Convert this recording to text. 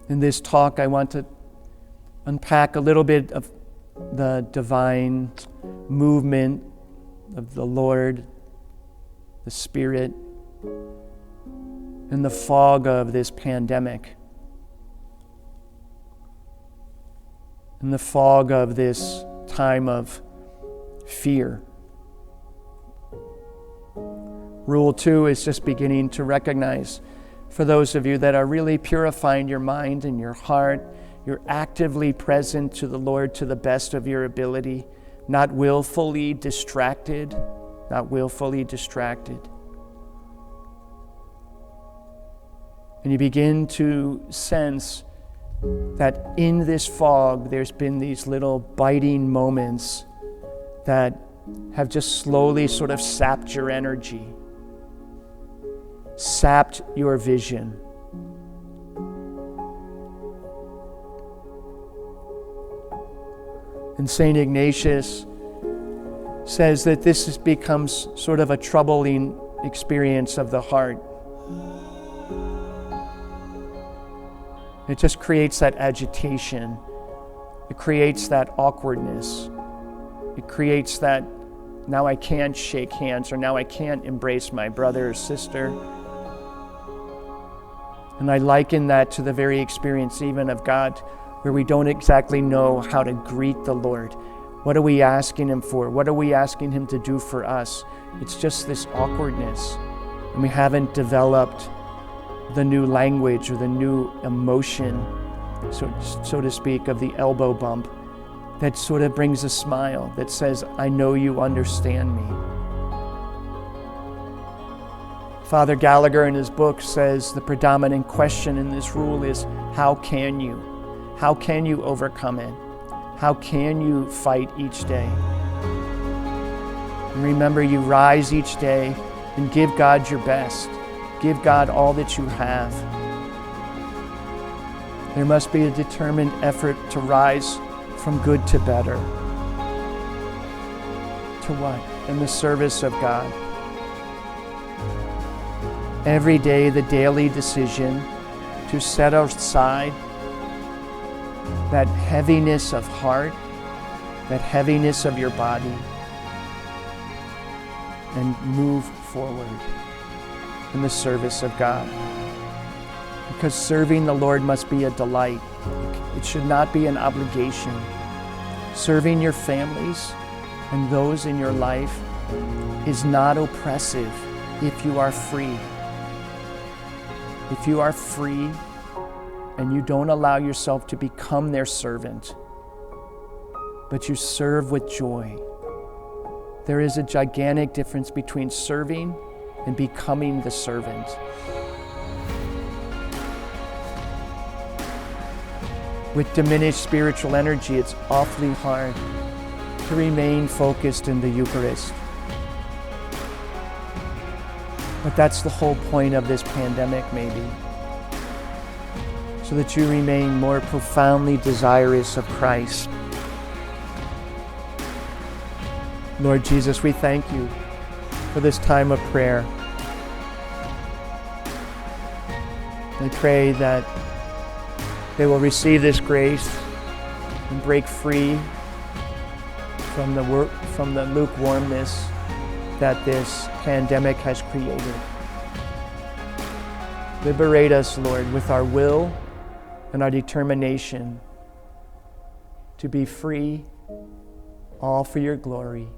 In this talk, I want to unpack a little bit of the divine movement of the Lord, the Spirit, in the fog of this pandemic, in the fog of this time of fear. Rule 2 is just beginning to recognize, for those of you that are really purifying your mind and your heart, you're actively present to the Lord to the best of your ability, not willfully distracted, not willfully distracted. And you begin to sense that in this fog, there's been these little biting moments that have just slowly sort of sapped your energy, sapped your vision. And St. Ignatius says that this becomes sort of a troubling experience of the heart. It just creates that agitation. It creates that awkwardness. It creates that, now I can't shake hands, or now I can't embrace my brother or sister. And I liken that to the very experience even of God, where we don't exactly know how to greet the Lord. What are we asking Him for? What are we asking Him to do for us? It's just this awkwardness. And we haven't developed the new language or the new emotion, so to speak, of the elbow bump that sort of brings a smile that says, I know you understand me. Father Gallagher in his book says the predominant question in this rule is, how can you? How can you overcome it? How can you fight each day? And remember, you rise each day and give God your best. Give God all that you have. There must be a determined effort to rise from good to better. To what? In the service of God. Every day, the daily decision to set aside that heaviness of heart, that heaviness of your body, and move forward in the service of God. Because serving the Lord must be a delight. It should not be an obligation. Serving your families and those in your life is not oppressive if you are free. If you are free and you don't allow yourself to become their servant, but you serve with joy. There is a gigantic difference between serving and becoming the servant. With diminished spiritual energy, it's awfully hard to remain focused in the Eucharist. But that's the whole point of this pandemic, maybe. So that you remain more profoundly desirous of Christ. Lord Jesus, we thank you for this time of prayer. I pray that they will receive this grace and break free from the lukewarmness that this pandemic has created. Liberate us, Lord, with our will and our determination to be free, all for your glory.